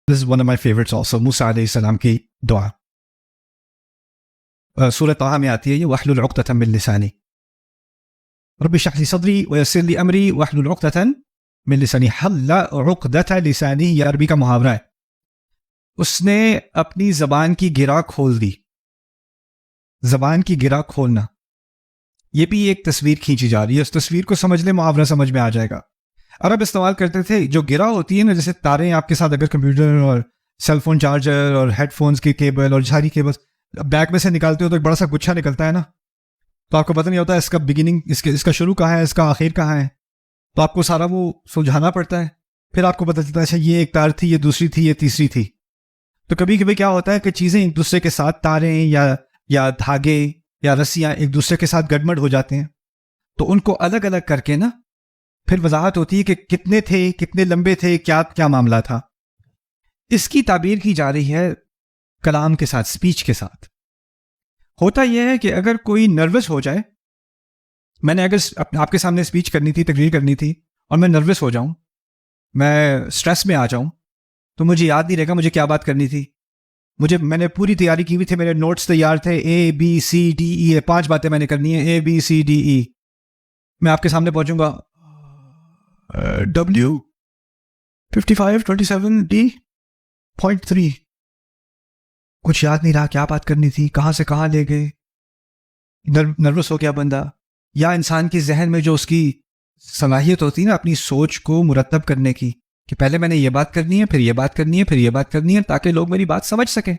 This is one of my favorites also, موسیٰ علیہ السلام کی دعا. سورہ طٰہٰ میں آتی ہے یہ وَاحْلُلْ عُقْدَةً مِّن لِّسَانِي رب اشرح لي صدری ويسر لي امری واحلل عقدة من لسانی. حل عقدۃ لسانی یہ عربی کا محاورہ ہے. اس نے اپنی زبان کی گرا کھول دی. زبان کی گرا کھولنا یہ بھی ایک تصویر کھینچی جا رہی ہے. اس تصویر کو سمجھ لیں, محاورہ سمجھ میں آ جائے گا. عرب استعمال کرتے تھے جو گرا ہوتی ہے نا, جیسے تاریں آپ کے ساتھ اگر کمپیوٹر اور سیل فون چارجر اور ہیڈ فونز کی کیبل اور ساری کیبل بیک میں سے نکالتے ہو تو ایک بڑا سا گچھا نکلتا ہے نا, تو آپ کو پتہ نہیں ہوتا اس کا بگننگ, اس کا شروع کہاں ہے, اس کا آخر کہاں ہے. تو آپ کو سارا وہ سلجھانا پڑتا ہے. پھر آپ کو پتہ چلتا ہے اچھا یہ ایک تار تھی, یہ دوسری تھی, یہ تیسری تھی. تو کبھی کبھی کیا ہوتا ہے کہ چیزیں ایک دوسرے کے ساتھ, تاریں یا دھاگے یا رسیاں ایک دوسرے کے ساتھ گڑمڑ ہو جاتے ہیں. تو ان کو الگ الگ کر کے نا پھر وضاحت ہوتی ہے کہ کتنے تھے, کتنے لمبے تھے, کیا معاملہ تھا. اس کی تعبیر کی جا رہی ہے کلام کے ساتھ, اسپیچ کے ساتھ. ہوتا یہ ہے کہ اگر کوئی نروس ہو جائے, میں نے اگر آپ کے سامنے اسپیچ کرنی تھی, تقریر کرنی تھی, اور میں نروس ہو جاؤں, میں اسٹریس میں آ جاؤں, تو مجھے یاد نہیں رہے گا مجھے کیا بات کرنی تھی. میں نے پوری تیاری کی ہوئی تھی, میرے نوٹس تیار تھے, ABCDE 5 باتیں میں نے کرنی ہیں, ABCDE. میں آپ کے سامنے پہنچوں گا W5527D.3. کچھ یاد نہیں رہا کیا بات کرنی تھی, کہاں سے کہاں لے گئے. نروس ہو گیا بندہ. یا انسان کے ذہن میں جو اس کی صلاحیت ہوتی ہے نا اپنی سوچ کو مرتب کرنے کی, کہ پہلے میں نے یہ بات کرنی ہے, پھر یہ بات کرنی ہے, پھر یہ بات کرنی ہے, تاکہ لوگ میری بات سمجھ سکیں.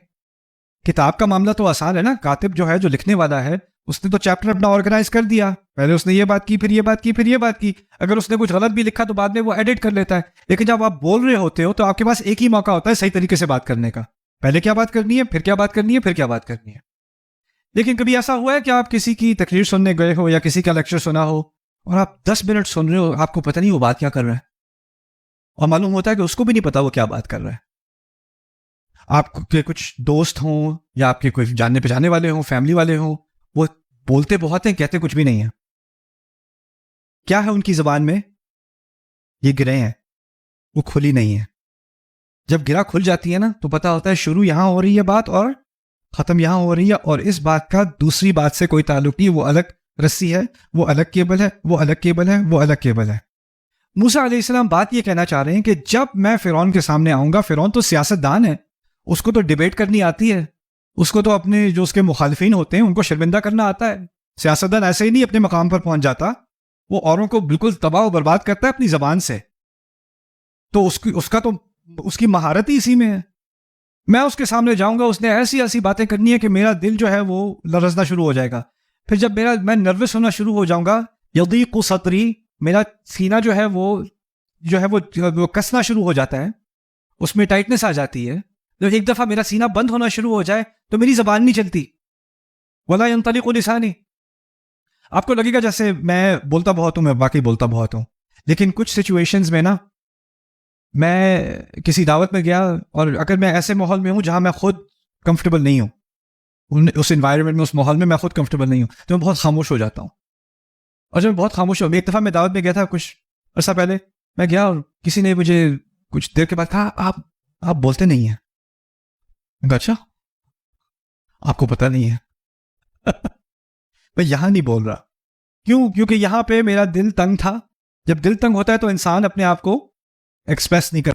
کتاب کا معاملہ تو آسان ہے نا, کاتب جو ہے, جو لکھنے والا ہے, اس نے تو چیپٹر اپنا آرگنائز کر دیا. پہلے اس نے یہ بات کی, پھر یہ بات کی, پھر یہ بات کی. اگر اس نے کچھ غلط بھی لکھا تو بعد میں وہ ایڈٹ کر لیتا ہے. لیکن جب آپ بول رہے ہوتے ہو تو آپ کے پاس ایک ہی موقع ہوتا ہے صحیح طریقے سے بات کرنے کا. پہلے کیا بات کرنی ہے, پھر کیا بات کرنی ہے, پھر کیا بات کرنی ہے. لیکن کبھی ایسا ہوا ہے کہ آپ کسی کی تقریر سننے گئے ہو یا کسی کا لیکچر سنا ہو, اور آپ 10 منٹ سن رہے ہو, آپ کو پتہ نہیں وہ بات کیا کر رہا ہے, اور معلوم ہوتا ہے کہ اس کو بھی نہیں پتا وہ کیا بات کر رہا ہے. آپ کے کچھ دوست ہوں یا آپ کے کوئی جاننے پہچانے والے ہوں, فیملی والے ہوں, وہ بولتے بہت ہیں, کہتے کچھ بھی نہیں ہیں. کیا ہے ان کی زبان میں؟ یہ گرے ہیں, وہ کھلی نہیں ہے. جب گرا کھل جاتی ہے نا تو پتہ ہوتا ہے شروع یہاں ہو رہی ہے بات اور ختم یہاں ہو رہی ہے, اور اس بات کا دوسری بات سے کوئی تعلق نہیں. وہ الگ رسی ہے, وہ الگ کیبل ہے, وہ الگ کیبل ہے, وہ الگ کیبل ہے. موسیٰ علیہ السلام بات یہ کہنا چاہ رہے ہیں کہ جب میں فرعون کے سامنے آؤں گا, فرعون تو سیاست دان ہے, اس کو تو ڈیبیٹ کرنی آتی ہے, اس کو تو اپنے جو اس کے مخالفین ہوتے ہیں ان کو شرمندہ کرنا آتا ہے. سیاستدان ایسے ہی نہیں اپنے مقام پر پہنچ جاتا, وہ اوروں کو بالکل تباہ و برباد کرتا ہے اپنی زبان سے. تو اس کی مہارت ہی اسی میں ہے. میں اس کے سامنے جاؤں گا, اس نے ایسی باتیں کرنی ہے کہ میرا دل جو ہے وہ لرزنا شروع ہو جائے گا. پھر جب میں نروس ہونا شروع ہو جاؤں گا, یضیق صدری, میرا سینہ جو ہے وہ کسنا شروع ہو جاتا ہے, اس میں ٹائٹنس آ جاتی ہے. جب ایک دفعہ میرا سینہ بند ہونا شروع ہو جائے تو میری زبان نہیں چلتی. ولا ينطلق لسانی. آپ کو لگے گا جیسے میں بولتا بہت ہوں, میں واقعی بولتا بہت ہوں, لیکن کچھ سچویشنز میں نا, میں کسی دعوت میں گیا اور اگر میں ایسے ماحول میں ہوں جہاں میں خود کمفرٹیبل نہیں ہوں, اس انوائرمنٹ میں, اس ماحول میں خود کمفرٹیبل نہیں ہوں, تو میں بہت خاموش ہو جاتا ہوں. اور جب میں بہت خاموش ہوں, ایک دفعہ میں دعوت میں گیا تھا کچھ عرصہ پہلے, میں گیا اور کسی نے مجھے کچھ دیر کے بعد کہا آپ بولتے نہیں ہیں. میں کہا اچھا, آپ کو پتہ نہیں ہے. میں یہاں نہیں بول رہا. کیوں؟ کیونکہ یہاں پہ میرا دل تنگ تھا. جب دل تنگ ہوتا ہے تو انسان اپنے آپ کو ایکسپریس نہیں کر